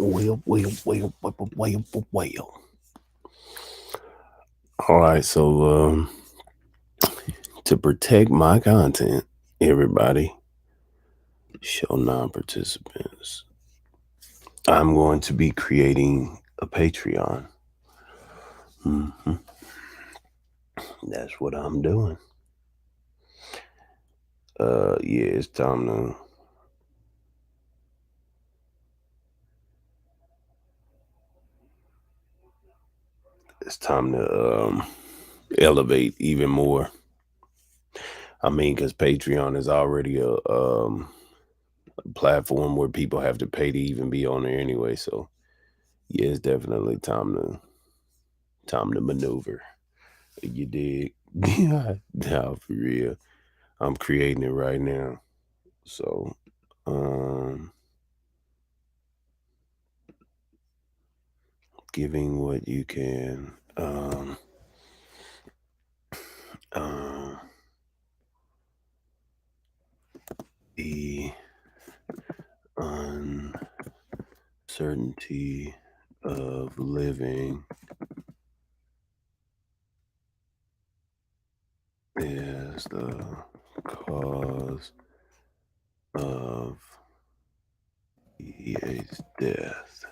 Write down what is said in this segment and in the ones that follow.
Well. All right, so to protect my content, everybody, show non-participants, I'm going to be creating a Patreon. hmm That's what I'm doing. Yeah, it's time to elevate even more. I mean, because Patreon is already a platform where people have to pay to even be on there anyway. So yeah, it's definitely time to maneuver. You dig? Yeah, no, for real. I'm creating it right now. So, um, giving what you can. Um, the uncertainty of living is the cause of EA's death.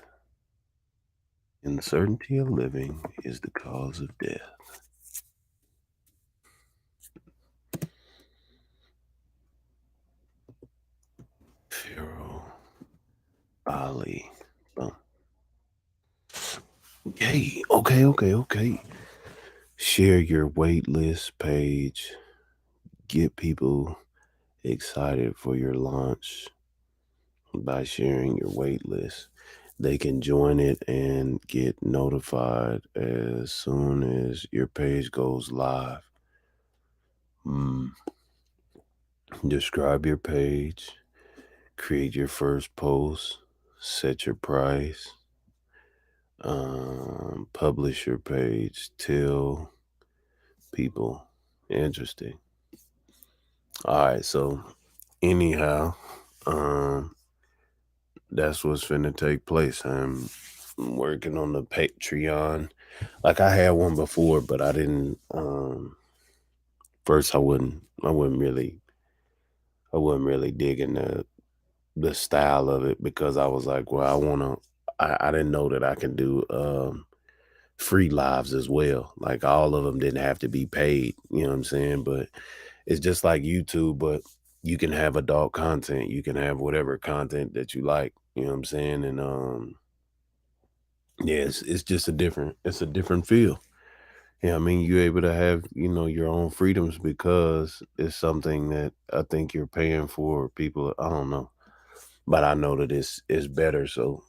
Uncertainty of living is the cause of death. Faroali. Boom. Okay. Share your wait list page. Get people excited for your launch by sharing your wait list. They can join it and get notified as soon as your page goes live. Describe your page, create your first post, set your price, publish your page, tell people. Interesting. All right, so anyhow, um, that's what's finna take place. I'm working on the Patreon. Like I had one before, but I didn't. First, I wasn't really digging the style of it because I was like, well, I didn't know that I can do free lives as well. Like all of them didn't have to be paid. You know what I'm saying? But it's just like YouTube, but you can have adult content. You can have whatever content that you like. You know what I'm saying? And yeah, it's just it's a different feel. Yeah, I mean, you're able to have, your own freedoms because it's something that I think you're paying for people. I don't know, but I know that it's better. So,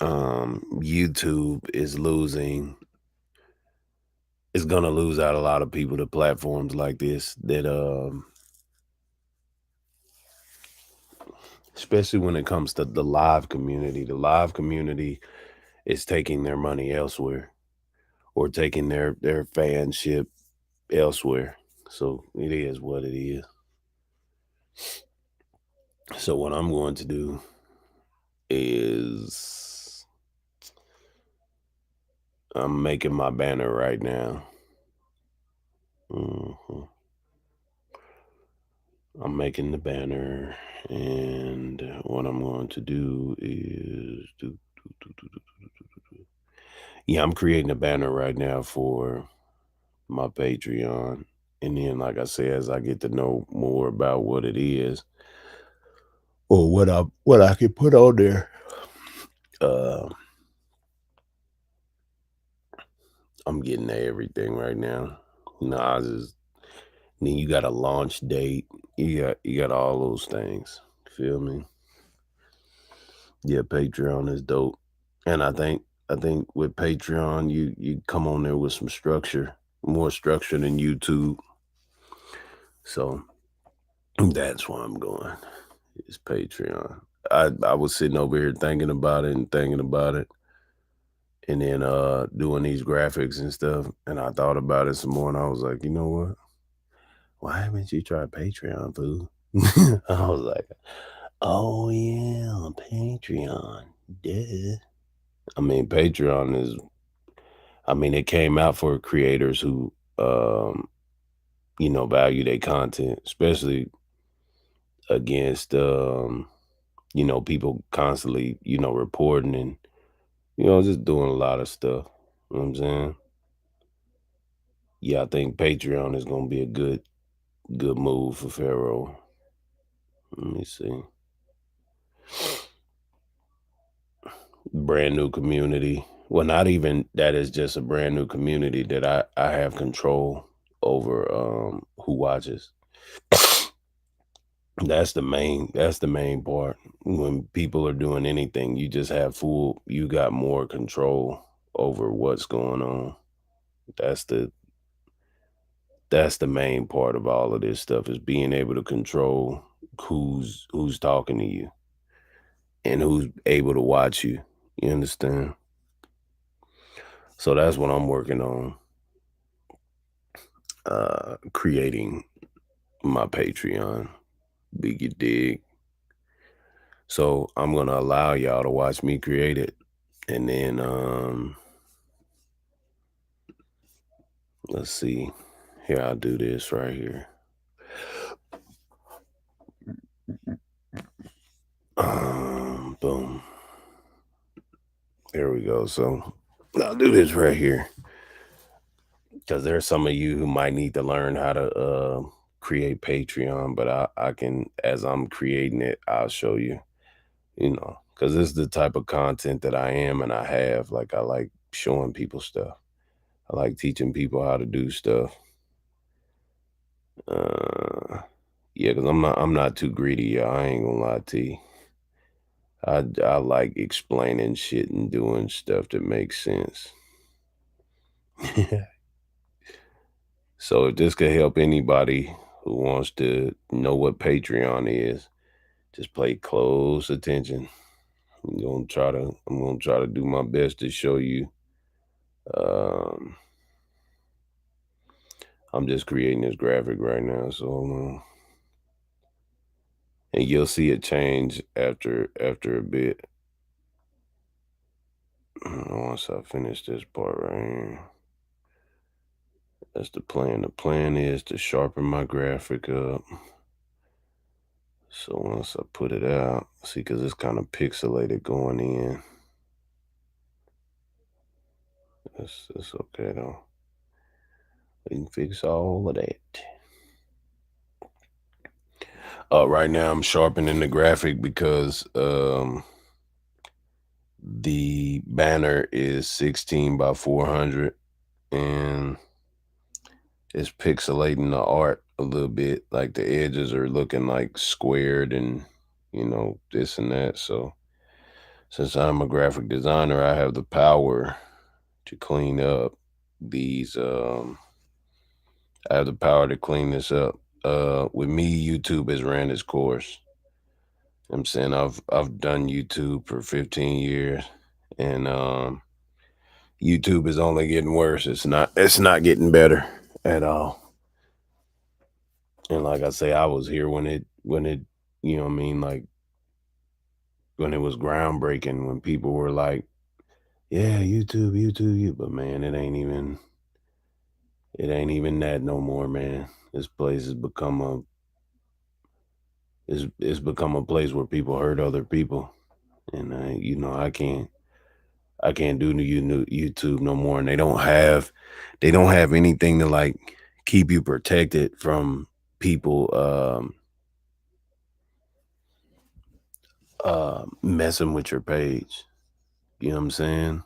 YouTube is gonna lose out a lot of people to platforms like this that, especially when it comes to the live community. The live community is taking their money elsewhere or taking their fanship elsewhere. So it is what it is. So what I'm going to do is I'm making my banner right now. hmm I'm making the banner, and what I'm going to do is yeah, I'm creating a banner right now for my Patreon, and then, like I said, as I get to know more about what it is or what I can put on there, uh, I'm getting to everything right now. Nah, then you got a launch date. You got all those things. Feel me? Yeah, Patreon is dope. And I think with Patreon you come on there with some structure, more structure than YouTube. So that's why I'm going. It's Patreon. I was sitting over here thinking about it and thinking about it and then doing these graphics and stuff, and I thought about it some more and I was like, you know what? Why haven't you tried Patreon, fool? I was like, oh yeah, Patreon. Yeah. I mean, Patreon is, I mean, it came out for creators who, value their content, especially against, people constantly, reporting and, just doing a lot of stuff. You know what I'm saying? Yeah, I think Patreon is gonna be a good move for Faro. Let me see. Brand new community. Well, not even that, is just a brand new community that I have control over who watches. That's the main part. When people are doing anything, you got more control over what's going on. That's the that's the main part of all of this stuff, is being able to control who's talking to you and who's able to watch you. You understand? So that's what I'm working on, creating my Patreon. Big you dig. So I'm gonna allow y'all to watch me create it. And then let's see. Here, I'll do this right here. Boom. There we go. So I'll do this right here, because there's some of you who might need to learn how to create Patreon, but I can, as I'm creating it, I'll show you, because this is the type of content that I am and I have. Like, I like showing people stuff. I like teaching people how to do stuff. Yeah, because I'm not too greedy, y'all. I ain't gonna lie to you. I like explaining shit and doing stuff that makes sense. So if this could help anybody who wants to know what Patreon is, just pay close attention. I'm gonna try to do my best to show you. Um, I'm just creating this graphic right now, so and you'll see it change after a bit. Once I finish this part right here. That's the plan. The plan is to sharpen my graphic up. So once I put it out, see, because it's kind of pixelated going in. That's okay though. We can fix all of that. Right now I'm sharpening the graphic because the banner is 16 by 400 and it's pixelating the art a little bit. Like, the edges are looking like squared and this and that. So since I'm a graphic designer, I have the power to clean up these. I have the power to clean this up. With me, YouTube has ran its course. I'm saying I've done YouTube for 15 years, and YouTube is only getting worse. It's not getting better at all. And like I say, I was here when it you know what I mean, like, when it was groundbreaking, when people were like, yeah, YouTube, you, but man, it ain't even that no more, man. This place has become it's become a place where people hurt other people, and I can't do YouTube no more, and they don't have anything to, like, keep you protected from people messing with your page. You know what I'm saying?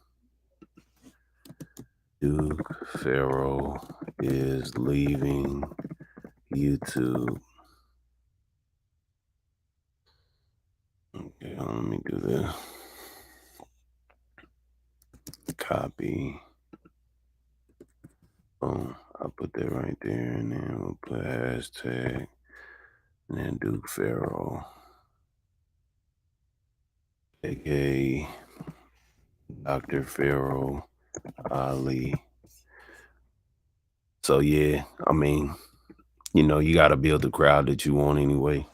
Duke Faro is leaving YouTube. Okay, let me do this. Copy. Boom. I'll put that right there, and then we'll put hashtag, and then Duke Faro, aka Dr. Faro Ali. So yeah, I mean, you got to build the crowd that you want anyway.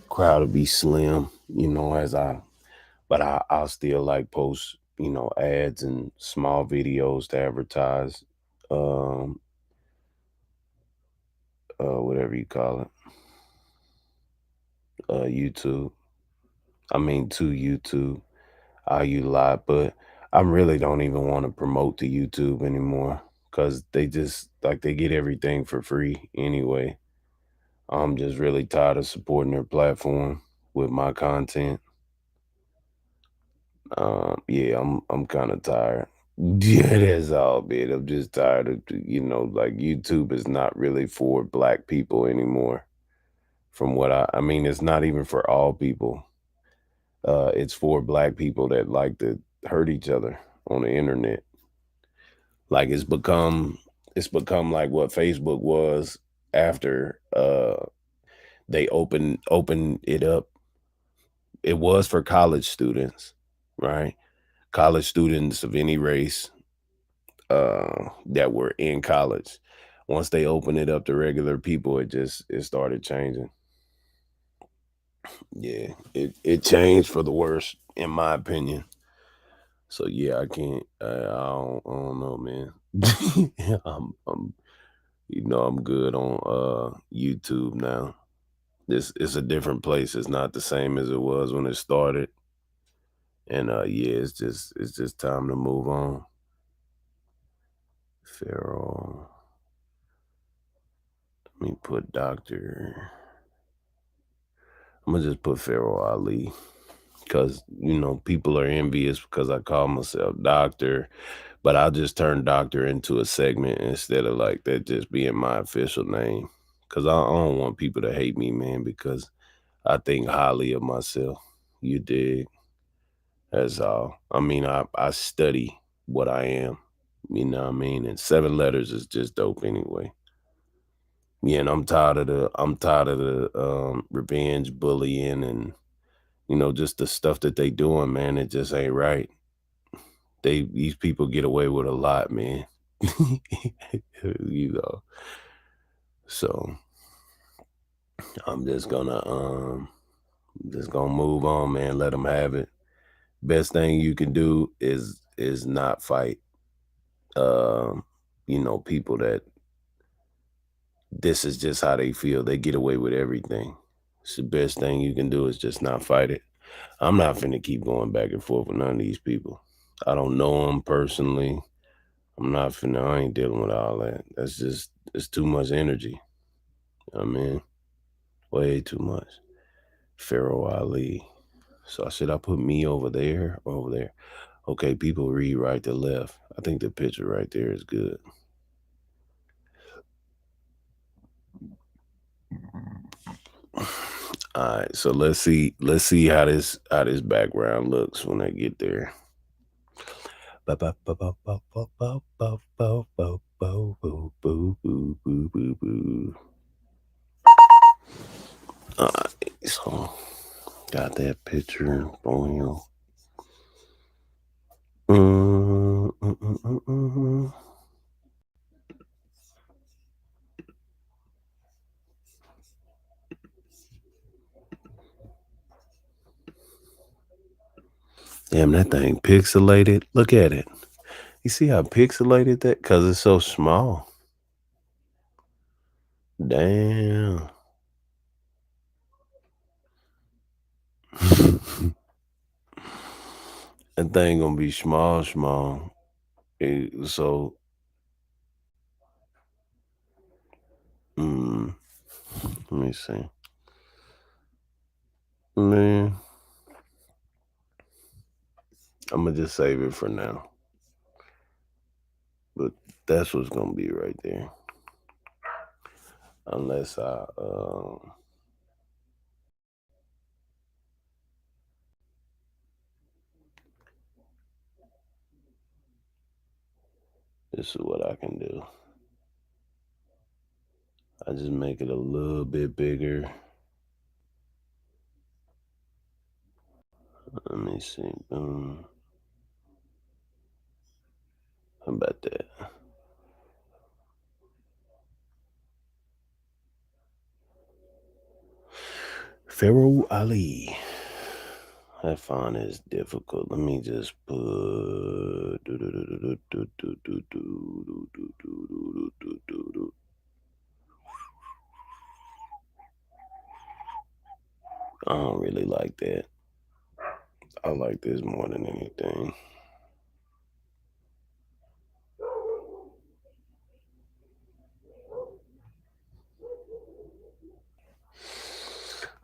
Crowd to be slim, as I but I'll still like post, ads and small videos to advertise, um, whatever you call it, YouTube. I mean, to YouTube. I utilize, but I really don't even want to promote to YouTube anymore because they just like they get everything for free anyway. I'm just really tired of supporting their platform with my content. Yeah, I'm kind of tired. Yeah, that's all, man. I'm just tired of like YouTube is not really for black people anymore. From what I mean, it's not even for all people. It's for black people that like to hurt each other on the internet. Like it's become like what Facebook was after they opened it up. It was for college students, right? College students of any race that were in college. Once they opened it up to regular people, it started changing. Yeah, it changed for the worse, in my opinion. So yeah, I can't. I don't know, man. I'm I'm good on YouTube now. This it's a different place. It's not the same as it was when it started. And yeah, it's just time to move on. Faro. Let me put Doctor. I'm gonna just put Faroali because people are envious because I call myself Doctor, but I'll just turn Doctor into a segment instead of like that just being my official name. Cause I don't want people to hate me, man. Because I think highly of myself. You dig? That's all. I mean, I study what I am. You know what I mean? And 7 letters is just dope anyway. Yeah, and I'm tired of the revenge bullying and just the stuff that they doing, man. It just ain't right. These people get away with a lot, man. you know. So I'm just gonna move on, man. Let them have it. Best thing you can do is not fight. Um, people that this is just how they feel. They get away with everything. It's the best thing you can do is just not fight it. I'm not finna keep going back and forth with none of these people. I don't know them personally. I ain't dealing with all that. It's too much energy. I mean, way too much. Pharaoh Ali. So should I put me over there or over there? Okay, people read right to left. I think the picture right there is good. All right, so let's see how this background looks when I get there. All right, so got that picture. Boom. Mm, mm, mm, mm, mm. Damn, that thing pixelated. Look at it. You see how pixelated that? Cause it's so small. Damn. That thing gonna be small, small. So, mm, let me see. Man, I'm gonna just save it for now. But that's what's gonna be right there. Unless this is what I can do. I just make it a little bit bigger. Let me see. How about that? Pharaoh Ali. That font is difficult. Let me just put. I don't really like that. I like this more than anything.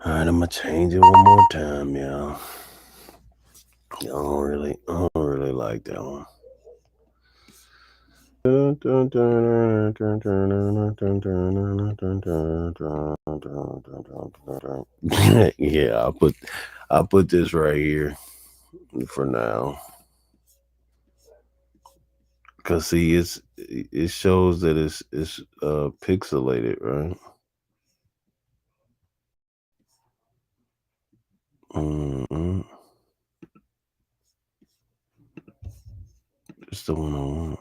All right, I'm gonna change it one more time, y'all. I don't really like that one. Yeah, I'll put this right here for now. Cause see, it shows that it's pixelated, right? Mm-hmm. It's the one I want.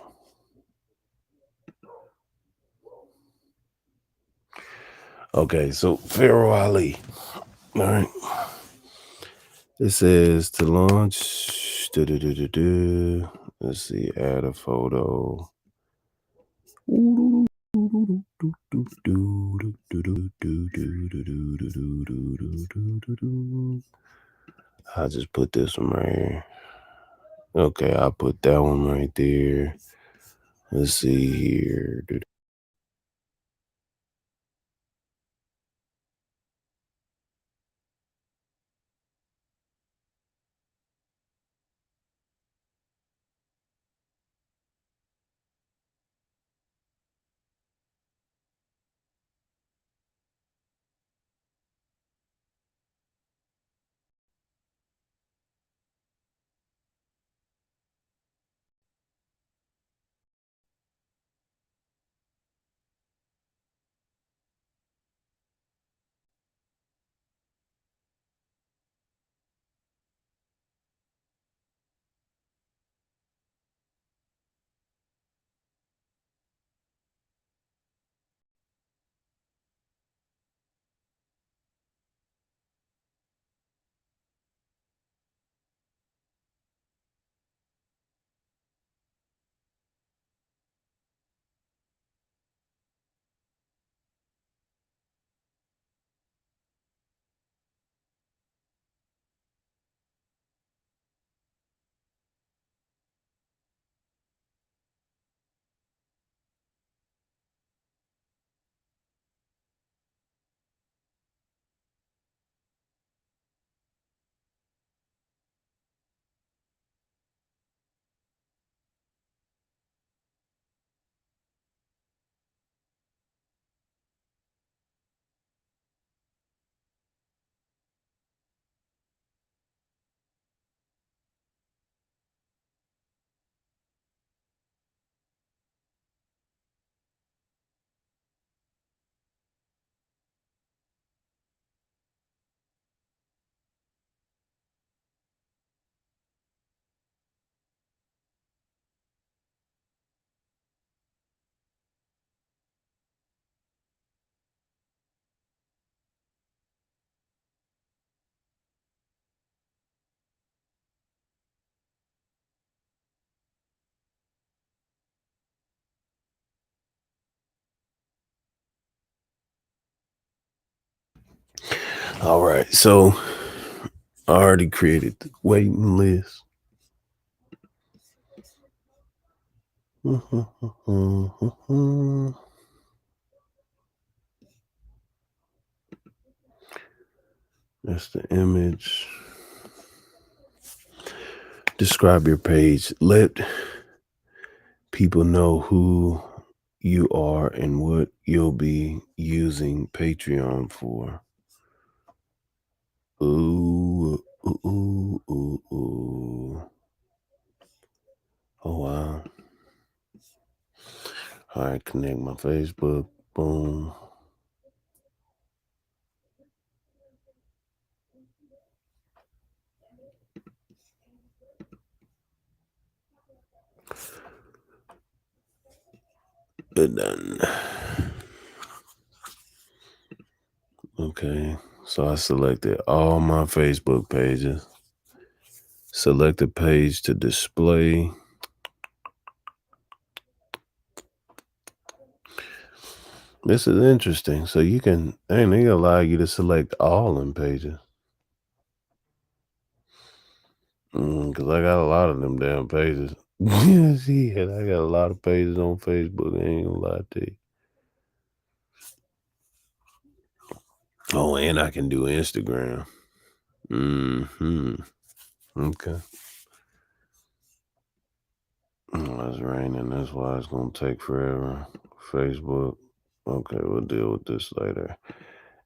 Okay, so Faroali. All right. It says to launch. Let's see, add a photo. I'll just put this one right here. Okay, I'll put that one right there. Let's see here. All right, so I already created the waiting list. That's the image. Describe your page. Let people know who you are and what you'll be using Patreon for. Ooh, ooh, ooh, ooh, ooh. Oh, wow. All right, connect my Facebook. Boom. Good done. Okay, so I selected all my Facebook pages. Select a page to display. This is interesting. So you can, and they allow you to select all them pages. Cause I got a lot of them damn pages. Shit, I got a lot of pages on Facebook. I ain't gonna lie to you. Oh, and I can do Instagram. Okay. It's raining. That's why it's gonna take forever. Facebook. Okay, we'll deal with this later.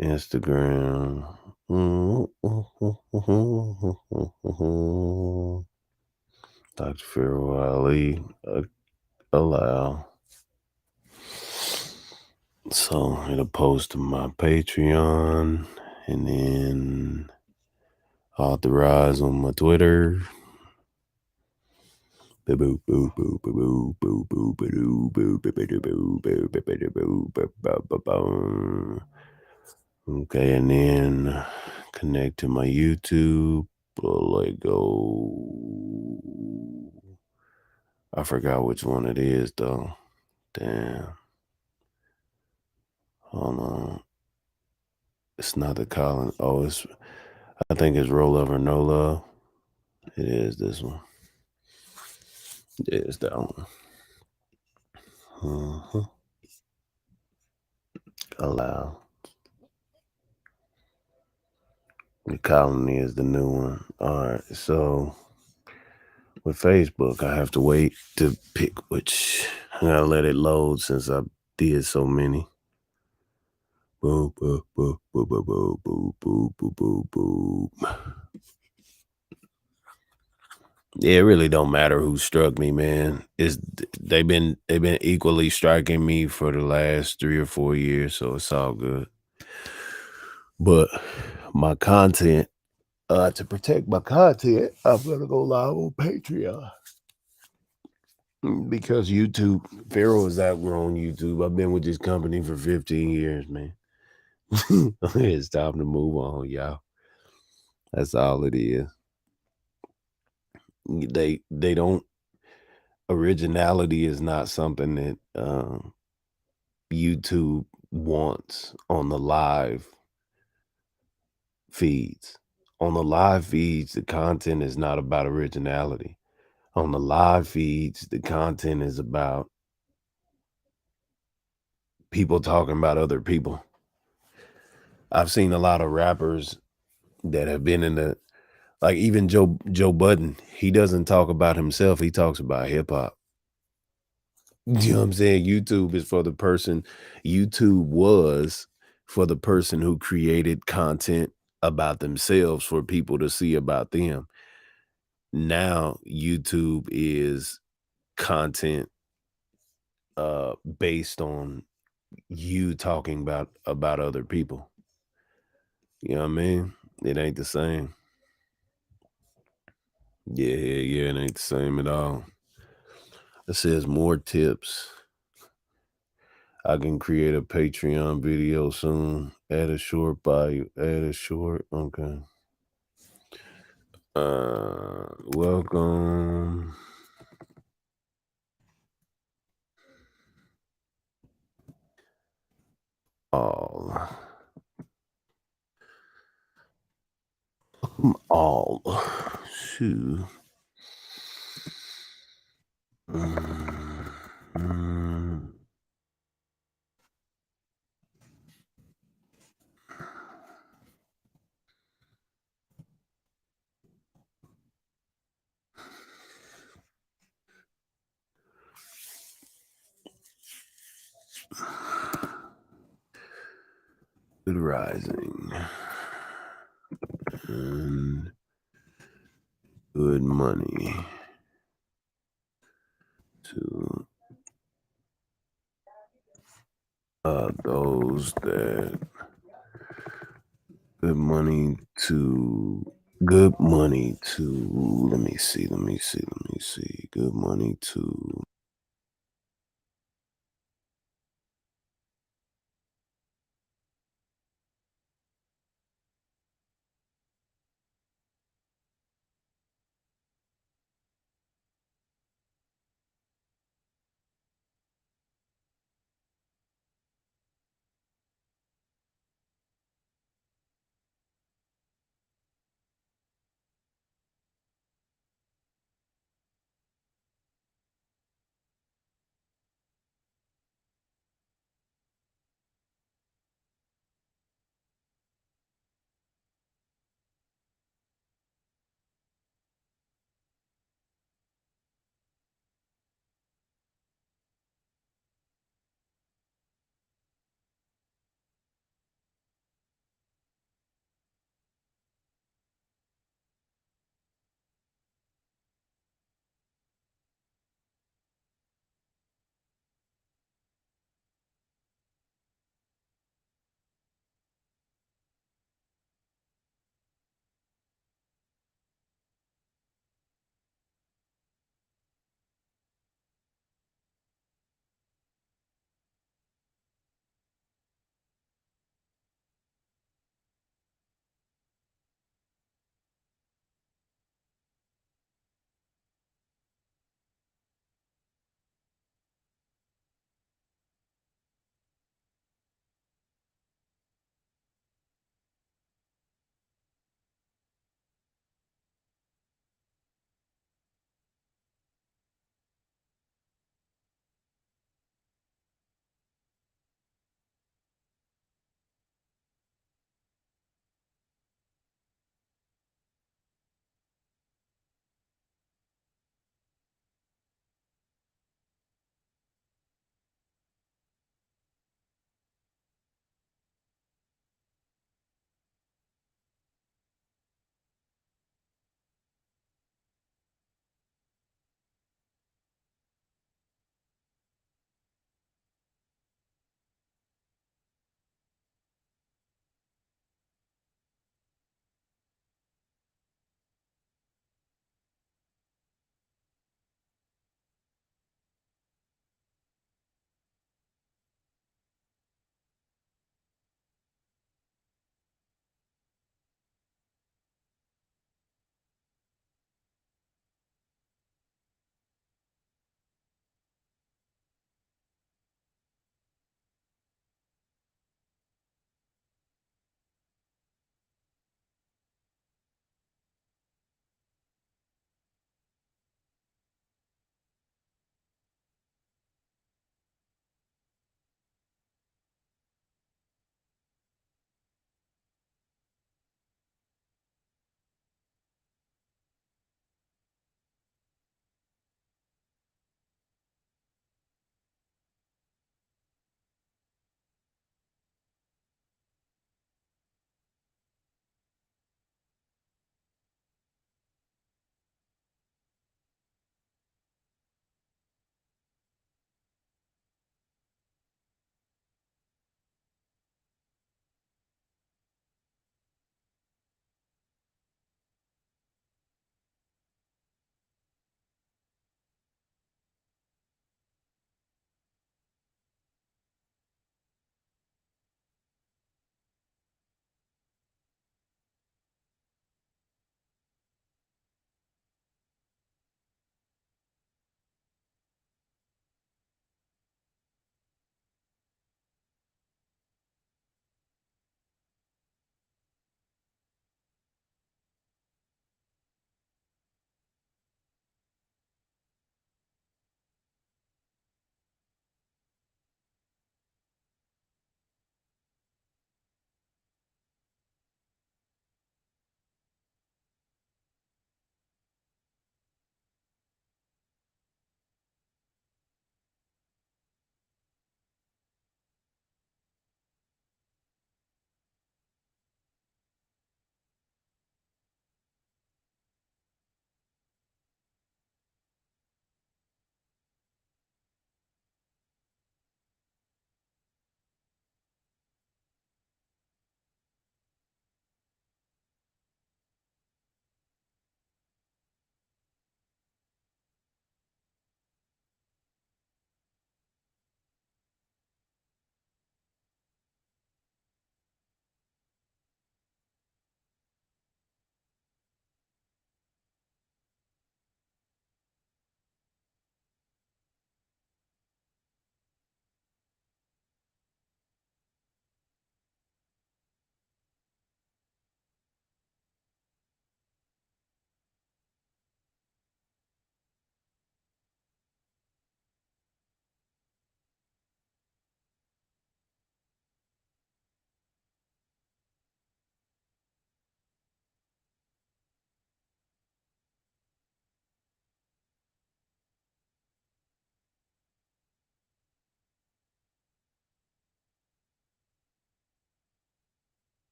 Instagram. Dr. Faroali. Allow. So it'll post to my Patreon and then authorize on my Twitter. Okay, and then connect to my YouTube. Let go. I forgot which one it is though. Damn. Hold on. It's not the Colin. Oh, I think it's Roll Love or No Love. It is this one. It is that one. Allow. The Colony is the new one. All right. So with Facebook, I have to wait to pick which. I gotta let it load since I did so many. Boop, boop, boop, boop, boop, boop, boop, boop, boop, boop, boop. Yeah, it really don't matter who struck me, man. They've been equally striking me for the last 3 or 4 years, so it's all good. But my content, to protect my content, I'm gonna go live on Patreon. Because YouTube, Faro is outgrown YouTube. I've been with this company for 15 years, man. It's time to move on, y'all. That's all it is. They don't, originality is not something that YouTube wants on the live feeds. On the live feeds, the content is not about originality. On the live feeds, the content is about people talking about other people. I've seen a lot of rappers that have been in the, like even Joe Budden, he doesn't talk about himself, he talks about hip hop. You know what I'm saying? YouTube was for the person who created content about themselves for people to see about them. Now YouTube is content based on you talking about other people. You know what I mean? It ain't the same. Yeah, it ain't the same at all. It says more tips. I can create a Patreon video soon. Add a short bio. Add a short. Okay. Welcome. All. All. Shoot. Good rising. And good money to those that good money to good money to let me see good money to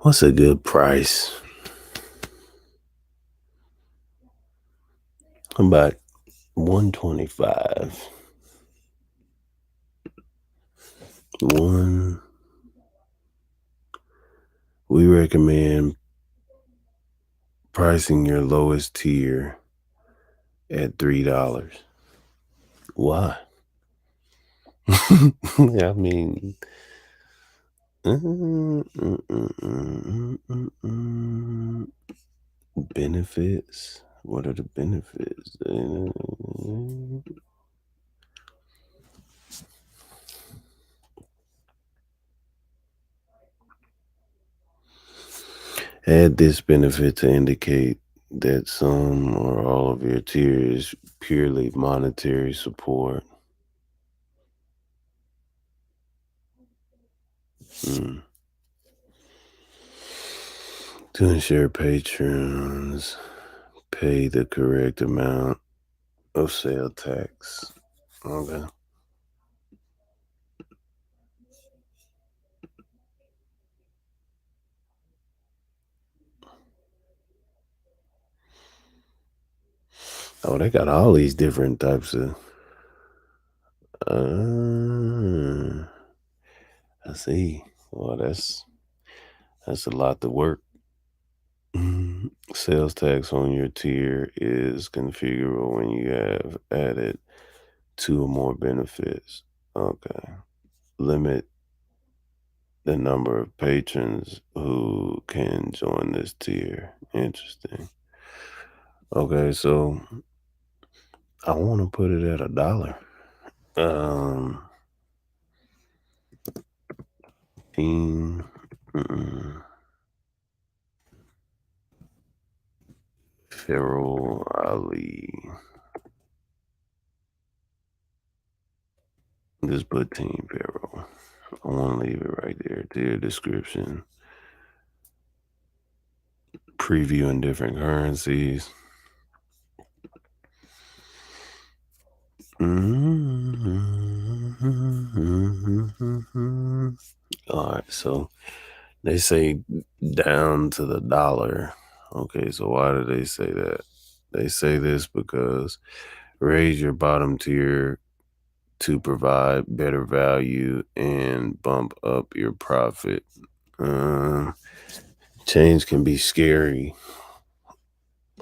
What's a good price? About 125. One, we recommend pricing your lowest tier at $3. Why? I mean, benefits. What are the benefits? Add this benefit to indicate that some or all of your tier is purely monetary support. Mm. To ensure patrons pay the correct amount of sale tax. Okay. Oh, they got all these different types of. Uh, I see. Well, that's a lot to work. Sales tax on your tier is configurable when you have added two or more benefits. Okay. Limit the number of patrons who can join this tier. Interesting. Okay, so I want to put it at $1. Um, team, Faroali. Just put Team Faro. I want to leave it right there. Tier description. Previewing different currencies. All right, so they say down to the dollar. Okay, so why do they say that? They say this because raise your bottom tier to provide better value and bump up your profit. Uh, Change can be scary.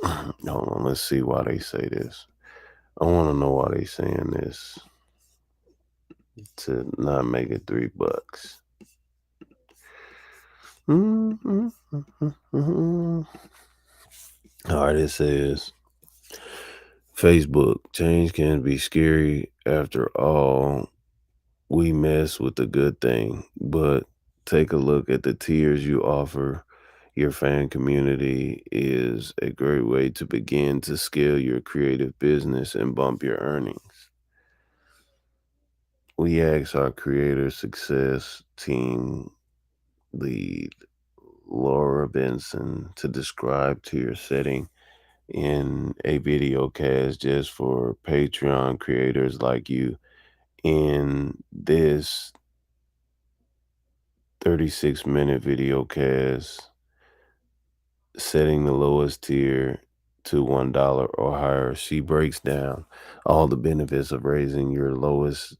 Hold on, let's see why they say this. I want to know why they saying this to not make it $3. All right, it says Facebook change can be scary. After all, we mess with the good thing, but take a look at the tiers you offer. Your fan community is a great way to begin to scale your creative business and bump your earnings. We asked our creator success team lead, Laura Benson, to describe tier setting in a video cast just for Patreon creators like you. In this 36-minute video cast, setting the lowest tier to $1 or higher, she breaks down all the benefits of raising your lowest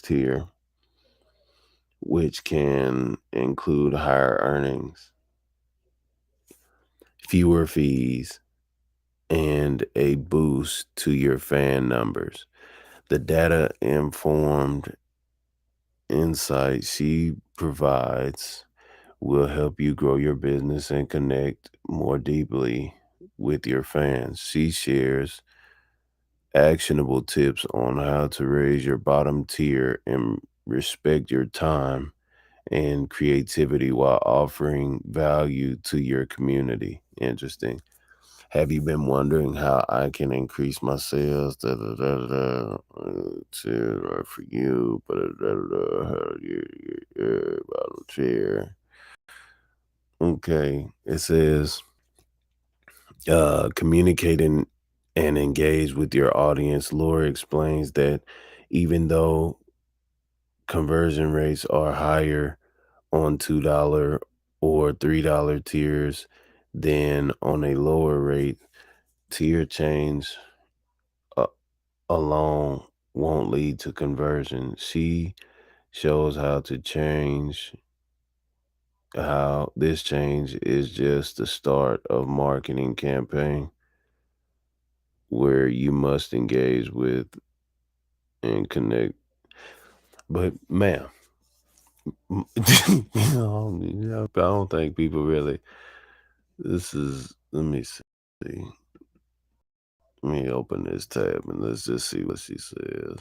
tier, which can include higher earnings, fewer fees, and a boost to your fan numbers. The data informed insight she provides will help you grow your business and connect more deeply with your fans. She shares actionable tips on how to raise your bottom tier and respect your time and creativity while offering value to your community. Interesting. Have you been wondering how I can increase my sales? Da, da, da, da, da. For you, but bottle chair. Okay, it says communicating and engage with your audience. Laura explains that even though conversion rates are higher on $2 or $3 tiers, then on a lower rate, tier change uh, alone won't lead to conversion. She shows how this change is just the start of marketing campaign where you must engage with and connect. But ma'am, I don't think people really, let me see. Let me open this tab and let's just see what she says.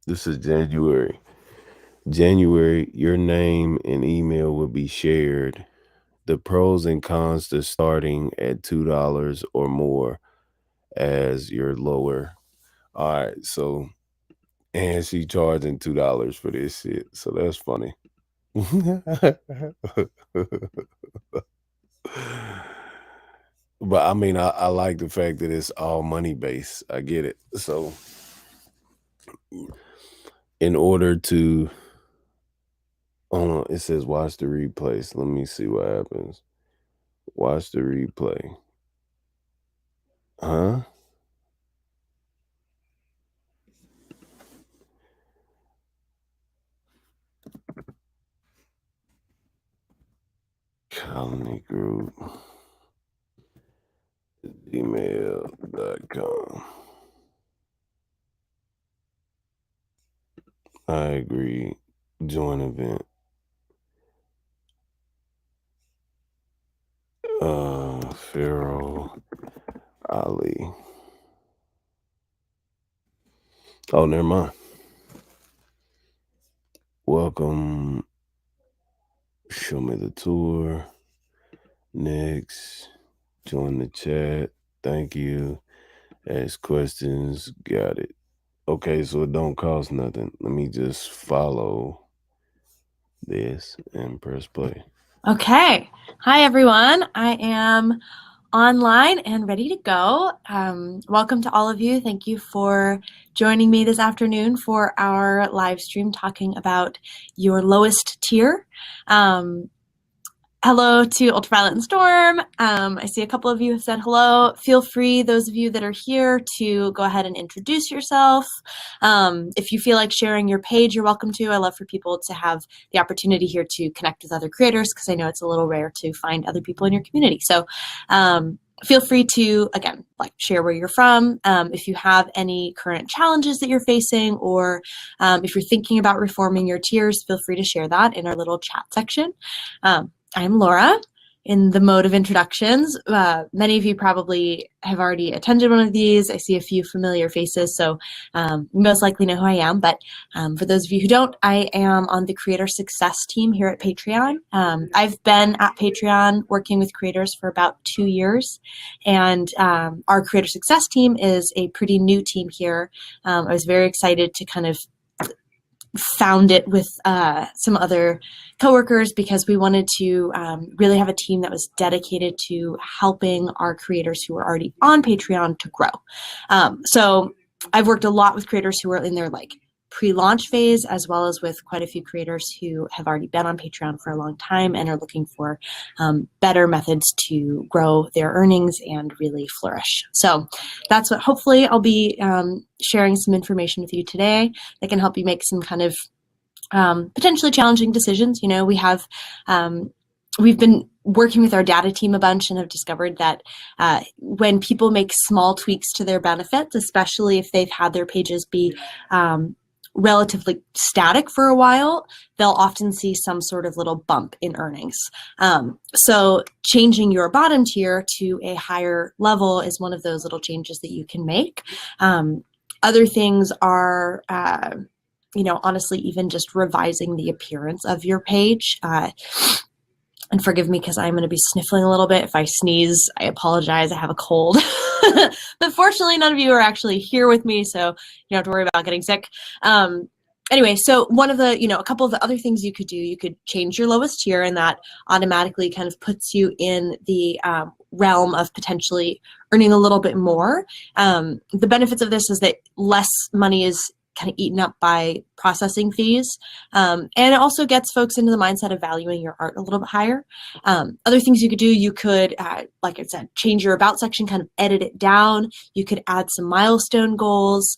This is January. January, your name and email will be shared. The pros and cons to starting at $2 or more as your lower. All right, so and she charging $2 for this shit. So that's funny. But I mean, I like the fact that it's all money based. I get it. So in order to it says watch the replay. So let me see what happens. Watch the replay. Huh? Colony group. Gmail.com. I agree. Join event. Faroali. Oh, never mind. Welcome. Show me the tour. Next. Join the chat. Thank you. Ask questions. Got it. Okay, so it don't cost nothing. Let me just follow this and press play. Okay. Hi, everyone. I am online and ready to go. Welcome to all of you. Thank you for joining me this afternoon for our live stream talking about your lowest tier. Hello to Ultraviolet and Storm. I see a couple of you have said hello. Feel free, those of you that are here, to go ahead and introduce yourself. If you feel like sharing your page, you're welcome to. I love for people to have the opportunity here to connect with other creators because I know it's a little rare to find other people in your community. So feel free to, again, share where you're from. If you have any current challenges that you're facing, or if you're thinking about reforming your tiers, feel free to share that in our little chat section. I'm Laura. In the mode of introductions, many of you probably have already attended one of these. I see a few familiar faces, so you most likely know who I am. But for those of you who don't, I am on the creator success team here at Patreon. I've been at Patreon working with creators for about 2 years, and our creator success team is a pretty new team here. I was very excited to kind of found it with some other coworkers because we wanted to really have a team that was dedicated to helping our creators who are already on Patreon to grow. So I've worked a lot with creators who are in their pre-launch phase, as well as with quite a few creators who have already been on Patreon for a long time and are looking for better methods to grow their earnings and really flourish. So that's what hopefully I'll be sharing some information with you today that can help you make some kind of potentially challenging decisions. You know, we've been working with our data team a bunch and have discovered that when people make small tweaks to their benefits, especially if they've had their pages be relatively static for a while, they'll often see some sort of little bump in earnings. So changing your bottom tier to a higher level is one of those little changes that you can make. Other things are, you know, honestly, even just revising the appearance of your page. And forgive me because I'm going to be sniffling a little bit. If I sneeze, I apologize. I have a cold. But fortunately, none of you are actually here with me, so you don't have to worry about getting sick. Anyway, so one of the, a couple of the other things you could do, you could change your lowest tier, and that automatically kind of puts you in the realm of potentially earning a little bit more. The benefits of this is that less money is kind of eaten up by processing fees. And it also gets folks into the mindset of valuing your art a little bit higher. Other things you could do, you could, like I said, change your about section, kind of edit it down. You could add some milestone goals.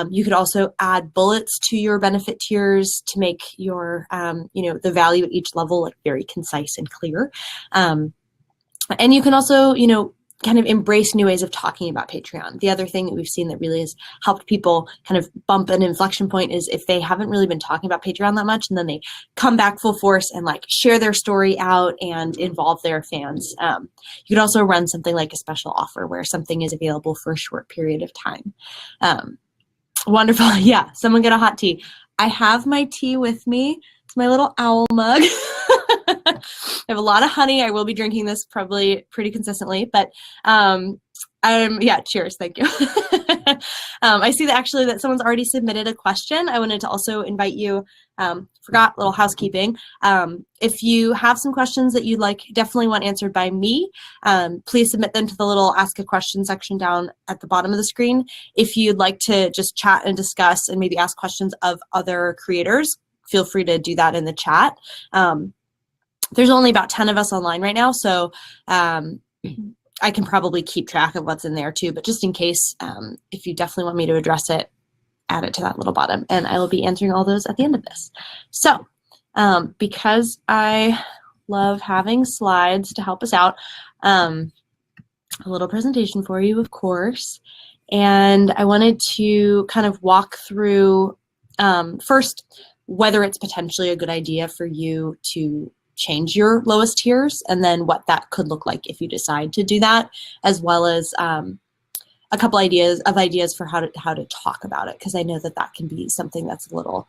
You could also add bullets to your benefit tiers to make your, the value at each level like very concise and clear. And you can also, kind of embrace new ways of talking about Patreon. The other thing that we've seen that really has helped people kind of bump an inflection point is if they haven't really been talking about Patreon that much and then they come back full force and like share their story out and involve their fans. You could also run something like a special offer where something is available for a short period of time. Wonderful. Yeah, someone get a hot tea. I have my tea with me. It's my little owl mug. I have a lot of honey. I will be drinking this probably pretty consistently, but yeah, cheers. Thank you. I see that actually that someone's already submitted a question. I wanted to also invite you, forgot little housekeeping. If you have some questions that you'd definitely want answered by me, please submit them to the little ask a question section down at the bottom of the screen. If you'd like to just chat and discuss and maybe ask questions of other creators, feel free to do that in the chat. There's only about 10 of us online right now, so I can probably keep track of what's in there too, but just in case, if you definitely want me to address it, add it to that little bottom, and I will be answering all those at the end of this. So because I love having slides to help us out, a little presentation for you, of course, and I wanted to kind of walk through first whether it's potentially a good idea for you to change your lowest tiers, and then what that could look like if you decide to do that, as well as a couple ideas for how to talk about it, because I know that can be something that's a little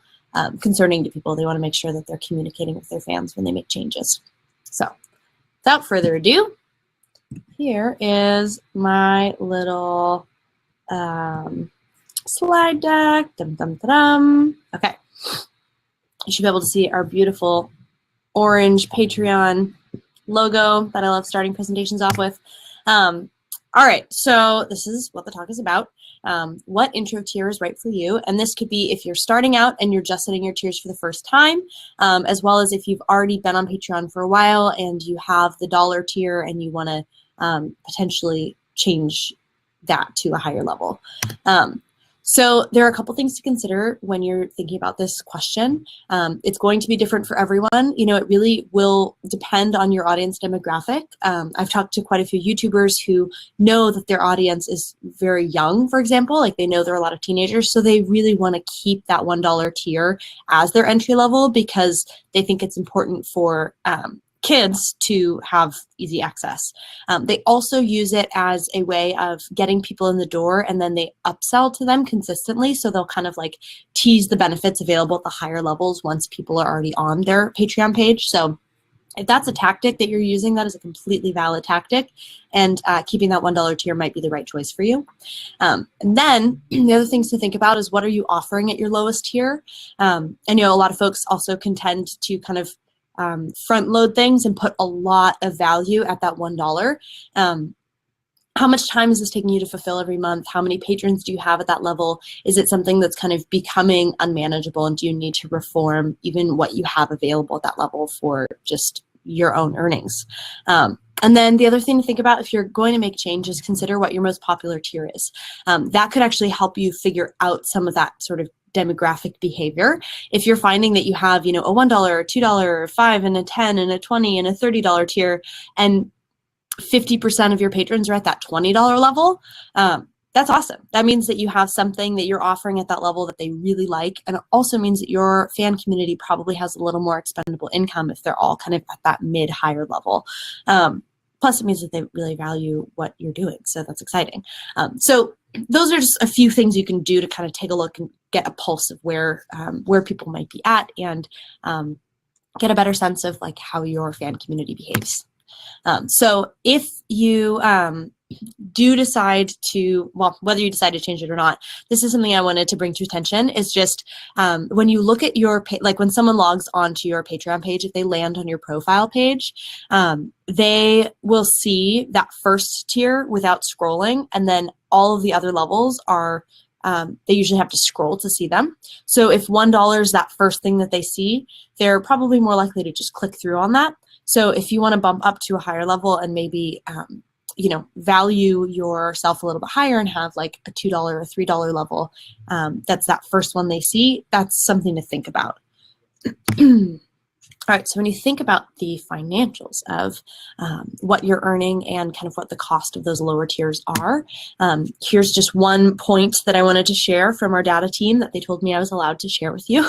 concerning to people. They want to make sure that they're communicating with their fans when they make changes. So without further ado, here is my little slide deck. Dum, dum, dum. Okay, you should be able to see our beautiful orange Patreon logo that I love starting presentations off with. All right, so this is what the talk is about. What intro tier is right for you? And this could be if you're starting out and you're just setting your tiers for the first time, as well as if you've already been on Patreon for a while and you have the dollar tier and you want to potentially change that to a higher level. So there are a couple things to consider when you're thinking about this question. It's going to be different for everyone. It really will depend on your audience demographic. I've talked to quite a few YouTubers who know that their audience is very young, for example, like they know there are a lot of teenagers, so they really want to keep that $1 tier as their entry level because they think it's important for kids to have easy access. They also use it as a way of getting people in the door, and then they upsell to them consistently. So they'll kind of like tease the benefits available at the higher levels once people are already on their Patreon page. So if that's a tactic that you're using, that is a completely valid tactic, and keeping that $1 tier might be the right choice for you. And then the other things to think about is what are you offering at your lowest tier? I know a lot of folks also can tend to kind of front load things and put a lot of value at that $1. How much time is this taking you to fulfill every month? How many patrons do you have at that level? Is it something that's kind of becoming unmanageable, and do you need to reform even what you have available at that level for just your own earnings? And then the other thing to think about if you're going to make changes, consider what your most popular tier is. That could actually help you figure out some of that sort of demographic behavior. If you're finding that you have, a $1, $2, $5, and a $10, and a $20, and a $30 tier, and 50% of your patrons are at that $20 level, that's awesome. That means that you have something that you're offering at that level that they really like, and it also means that your fan community probably has a little more expendable income if they're all kind of at that mid-higher level. Plus, it means that they really value what you're doing, so that's exciting. So those are just a few things you can do to kind of take a look and get a pulse of where people might be at, and get a better sense of like how your fan community behaves. So if you do decide to, well, whether you decide to change it or not, this is something I wanted to bring to attention, is just when you look at your, like when someone logs onto your Patreon page, if they land on your profile page, they will see that first tier without scrolling, and then all of the other levels are they usually have to scroll to see them. So if $1 is that first thing that they see, they're probably more likely to just click through on that. So if you want to bump up to a higher level and maybe value yourself a little bit higher and have like a $2 or $3 level, that's that first one they see, that's something to think about. All right, so when you think about the financials of what you're earning and kind of what the cost of those lower tiers are, here's just one point that I wanted to share from our data team that they told me I was allowed to share with you.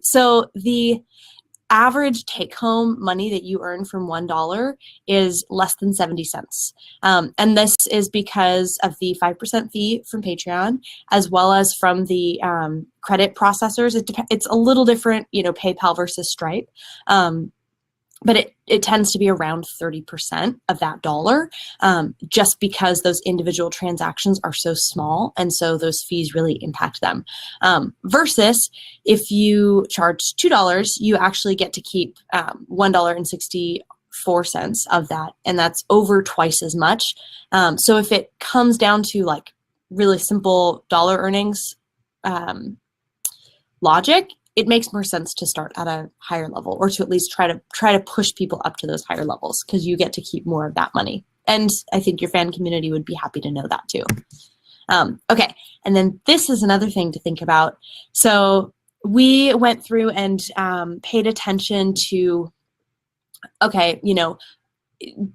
So the average take-home money that you earn from $1 is less than 70 cents. And this is because of the 5% fee from Patreon, as well as from the credit processors. It's a little different, PayPal versus Stripe. But it tends to be around 30% of that dollar, just because those individual transactions are so small, and so those fees really impact them. Versus if you charge $2, you actually get to keep $1.64 of that, and that's over twice as much. So if it comes down to like really simple dollar earnings logic, it makes more sense to start at a higher level, or to at least try to push people up to those higher levels, because you get to keep more of that money. And I think your fan community would be happy to know that too. Okay, and then this is another thing to think about. So we went through and paid attention to, okay,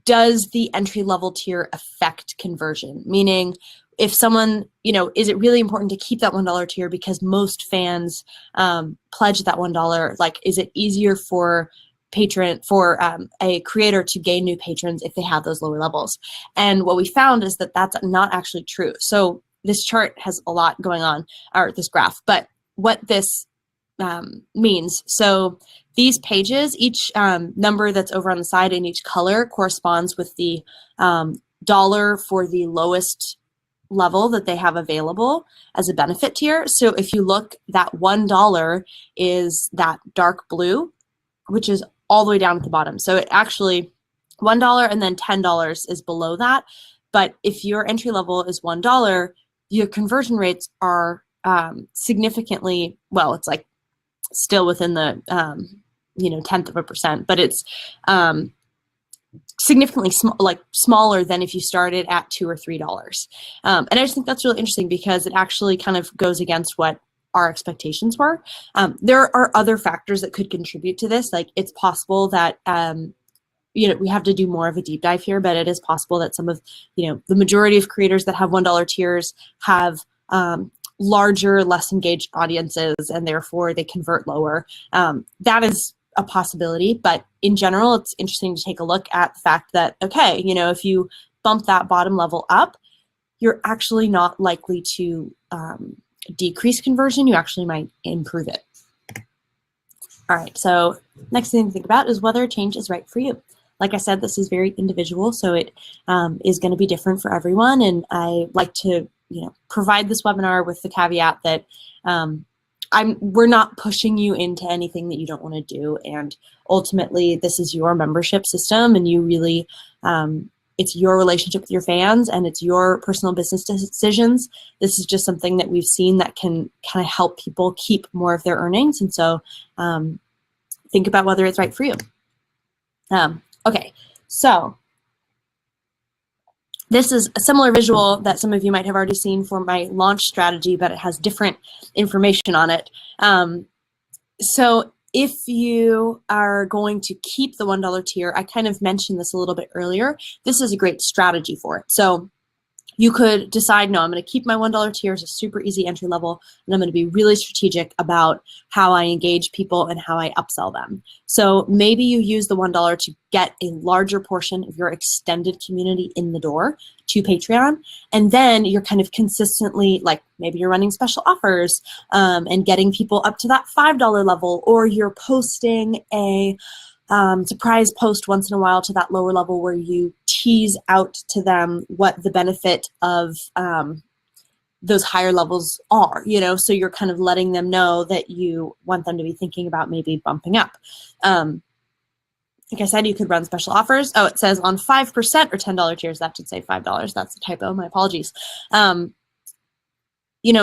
does the entry level tier affect conversion? Meaning, if someone, is it really important to keep that $1 tier because most fans pledge that $1? Like, is it easier for a creator to gain new patrons if they have those lower levels? And what we found is that that's not actually true. So this chart has a lot going on, or this graph, but what this means. So these pages, each number that's over on the side in each color corresponds with the dollar for the lowest level that they have available as a benefit tier. So if you look, that $1 is that dark blue, which is all the way down at the bottom. So it actually, $1 and then $10 is below that. But if your entry level is $1, your conversion rates are significantly, well, it's like still within the 0.1%, but it's significantly smaller than if you started at $2 or $3. And I just think that's really interesting, because it actually kind of goes against what our expectations were. There are other factors that could contribute to this. Like, it's possible that we have to do more of a deep dive here, but it is possible that some of the majority of creators that have $1 tiers have larger, less engaged audiences, and therefore they convert lower. That is a possibility, but in general, it's interesting to take a look at the fact that, okay, if you bump that bottom level up, you're actually not likely to decrease conversion. You actually might improve it. All right, so next thing to think about is whether a change is right for you. Like I said, this is very individual, so it is going to be different for everyone, and I like to provide this webinar with the caveat that we're not pushing you into anything that you don't want to do, and ultimately this is your membership system, and you really it's your relationship with your fans, and it's your personal business decisions. This is just something that we've seen that can kind of help people keep more of their earnings, and so think about whether it's right for you. Okay, so this is a similar visual that some of you might have already seen for my launch strategy, but it has different information on it. So if you are going to keep the $1 tier, I kind of mentioned this a little bit earlier, this is a great strategy for it. So you could decide, no, I'm going to keep my $1 tier as a super easy entry level, and I'm going to be really strategic about how I engage people and how I upsell them. So maybe you use the $1 to get a larger portion of your extended community in the door to Patreon, and then you're kind of consistently, like maybe you're running special offers and getting people up to that $5 level, or you're posting a surprise post once in a while to that lower level where you tease out to them what the benefit of those higher levels are, so you're kind of letting them know that you want them to be thinking about maybe bumping up. Like I said, you could run special offers. Oh, it says on 5% or $10 tiers. That should say $5. That's a typo. My apologies.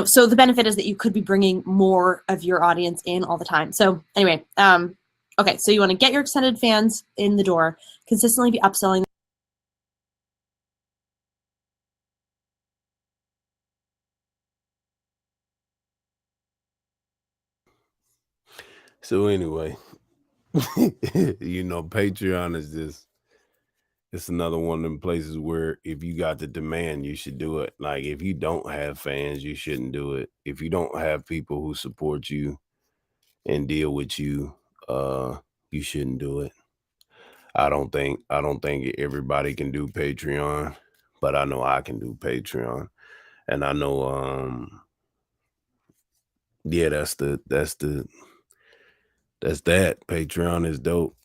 so the benefit is that you could be bringing more of your audience in all the time. So anyway, okay, so you want to get your extended fans in the door, consistently be upselling. So anyway, Patreon is just, it's another one of them places where if you got the demand, you should do it. Like if you don't have fans, you shouldn't do it. If you don't have people who support you and deal with you, you shouldn't do it. I don't think everybody can do Patreon, but I know I can do Patreon. And I know yeah, that's that. Patreon is dope.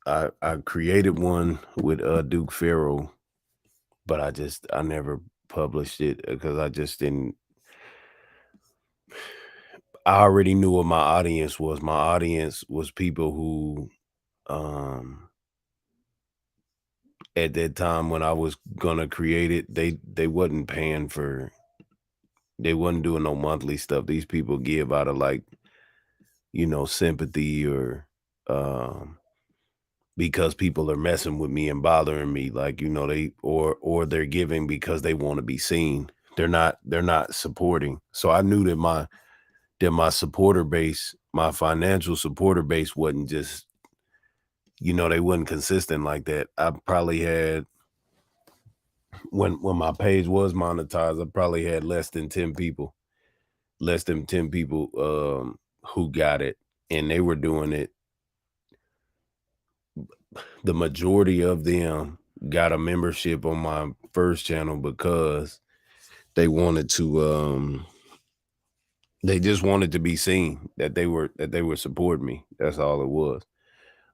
I created one with Duke Faro, but I never published it because I just didn't. I already knew what my audience was. My audience was people who um at that time when I was gonna create it, they wasn't paying for, they wasn't doing no monthly stuff. These people give out of like, sympathy or um because people are messing with me and bothering me, like, they or they're giving because they want to be seen. They're not supporting. So I knew that my supporter base, my financial supporter base wasn't just, they wasn't consistent like that. I probably had, when my page was monetized, I probably had less than 10 people who got it, and they were doing it. The majority of them got a membership on my first channel because they wanted to they just wanted to be seen, that they were supporting me. That's all it was.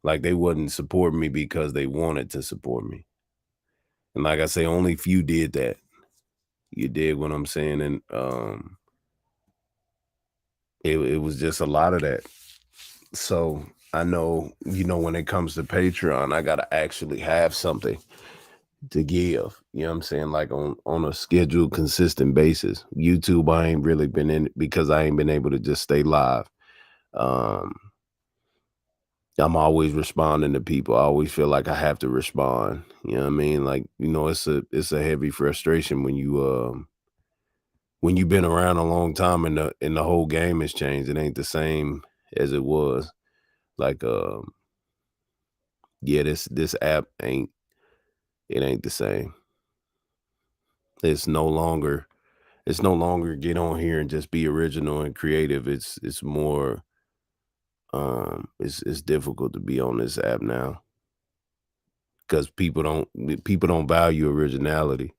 Like they wasn't supporting me because they wanted to support me. And like I say, only few did that. You dig what I'm saying? And it was just a lot of that. So I know, when it comes to Patreon, I gotta actually have something to give. You know what I'm saying? Like on a scheduled, consistent basis. YouTube, I ain't really been in it because I ain't been able to just stay live. Um, I'm always responding to people. I always feel like I have to respond. You know what I mean? Like, it's a heavy frustration when you've been around a long time and the whole game has changed. It ain't the same as it was. Like yeah, this app ain't the same. It's no longer get on here and just be original and creative. It's more it's difficult to be on this app now because people don't value originality.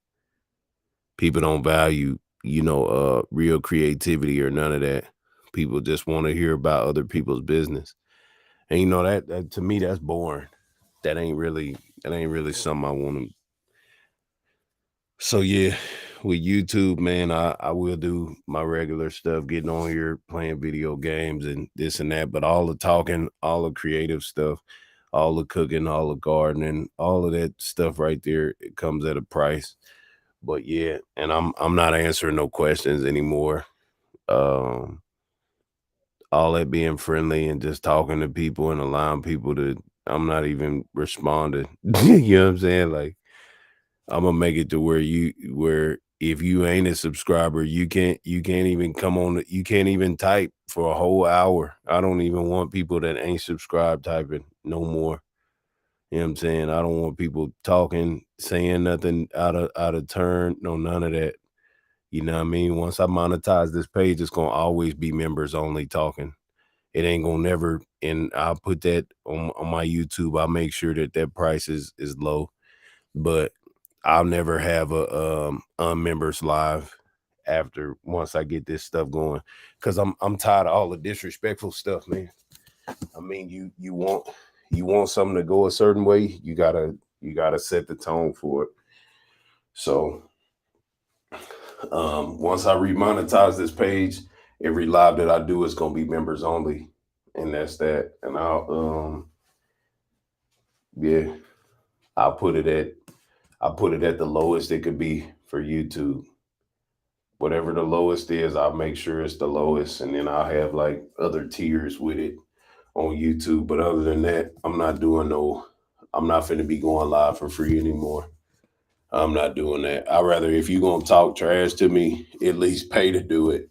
People don't value, real creativity or none of that. People just want to hear about other people's business. And that to me, that's boring. That ain't really something I want to. So yeah, with YouTube, man, I will do my regular stuff, getting on here, playing video games and this and that. But all the talking, all the creative stuff, all the cooking, all the gardening, all of that stuff right there, it comes at a price. But yeah, and I'm not answering no questions anymore. Um, all that being friendly and just talking to people and allowing people to, I'm not even responding. You know what I'm saying? Like I'm gonna make it to where if you ain't a subscriber, you can't even come on, you can't even type for a whole hour. I don't even want people that ain't subscribed typing no more. You know what I'm saying? I don't want people talking, saying nothing out of turn. No, none of that. You know what I mean? Once I monetize this page, it's gonna always be members only talking. It ain't gonna never, and I'll put that on my YouTube. I'll make sure that price is low, but I'll never have a unmembers live after once I get this stuff going, because I'm tired of all the disrespectful stuff, man. I mean, you want something to go a certain way, you gotta set the tone for it. So once I remonetize this page, every live that I do is gonna be members only, and that's that. And yeah, I'll put it at the lowest it could be for YouTube. Whatever the lowest is, I'll make sure it's the lowest, and then I'll have like other tiers with it on YouTube. But other than that, I'm not doing no. I'm not finna be going live for free anymore. I'm not doing that. I rather if you gonna talk trash to me, at least pay to do it.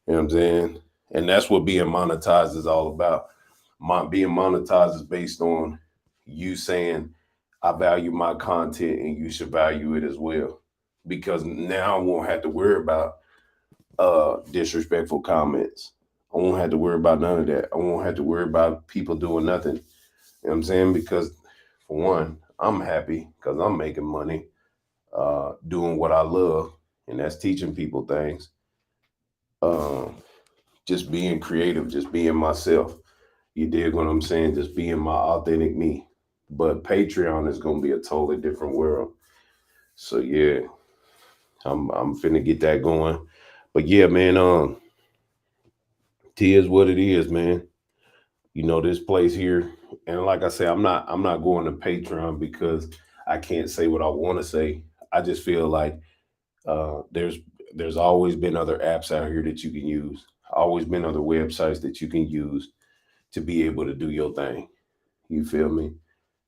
You know what I'm saying? And that's what being monetized is all about. Being monetized is based on you saying, I value my content and you should value it as well. Because now I won't have to worry about disrespectful comments. I won't have to worry about none of that. I won't have to worry about people doing nothing. You know what I'm saying? Because for one, I'm happy because I'm making money doing what I love, and that's teaching people things. Uh, just being creative, just being myself. You dig what I'm saying? Just being my authentic me. But Patreon is gonna be a totally different world. So yeah, I'm finna get that going. But yeah, man, it is what it is, man. You know, this place here, and like I say, I'm not going to Patreon because I can't say what I want to say. I just feel like uh, there's there's always been other apps out here that you can use. Always been other websites that you can use to be able to do your thing. You feel me?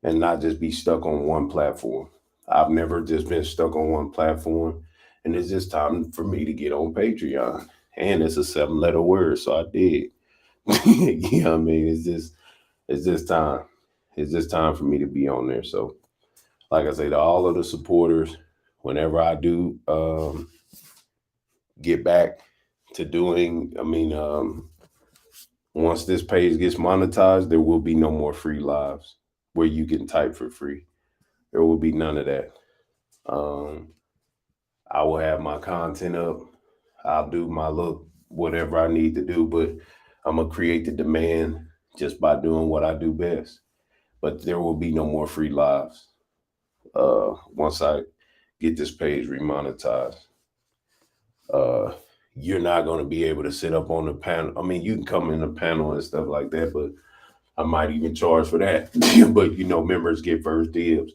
And not just be stuck on one platform. I've never just been stuck on one platform, and it's just time for me to get on Patreon. And it's a 7-letter word, so I did. You know what I mean? It's just time. It's just time for me to be on there. So, like I say, to all of the supporters, whenever I do get back to doing, once this page gets monetized, there will be no more free lives where you can type for free. There will be none of that. Um, I will have my content up. I'll do my look, whatever I need to do, but I'm gonna create the demand just by doing what I do best. But there will be no more free lives once I get this page remonetized. Uh, you're not going to be able to sit up on the panel. I mean, you can come in the panel and stuff like that, but I might even charge for that. But you know, members get first dibs.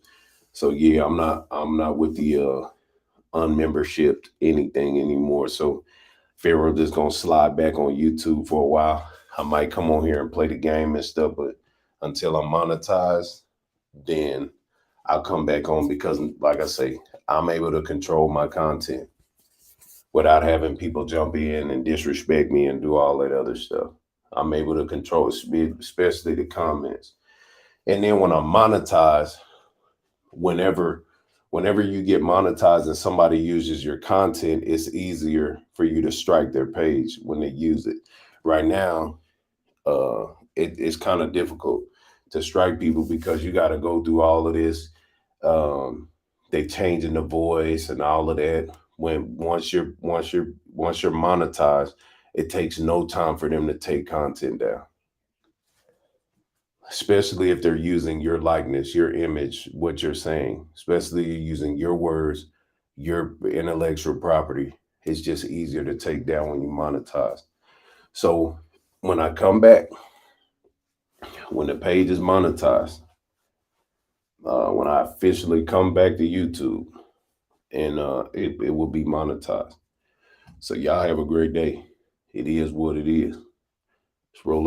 So yeah, I'm not with the unmembershiped anything anymore. So Faro just gonna slide back on YouTube for a while. I might come on here and play the game and stuff, but until I'm monetized, then I'll come back on because, like I say, I'm able to control my content without having people jump in and disrespect me and do all that other stuff. I'm able to control, especially the comments. And then when I'm monetized, whenever whenever you get monetized and somebody uses your content, it's easier for you to strike their page when they use it. Right now, uh, it's kind of difficult to strike people because you got to go through all of this. Um, they changing the voice and all of that. When once you're monetized, it takes no time for them to take content down, especially if they're using your likeness, your image, what you're saying, especially using your words, your intellectual property. It's just easier to take down when you monetize. So when I come back, when the page is monetized, when I officially come back to YouTube, and it will be monetized. So y'all have a great day. It is what it is. Let's roll up.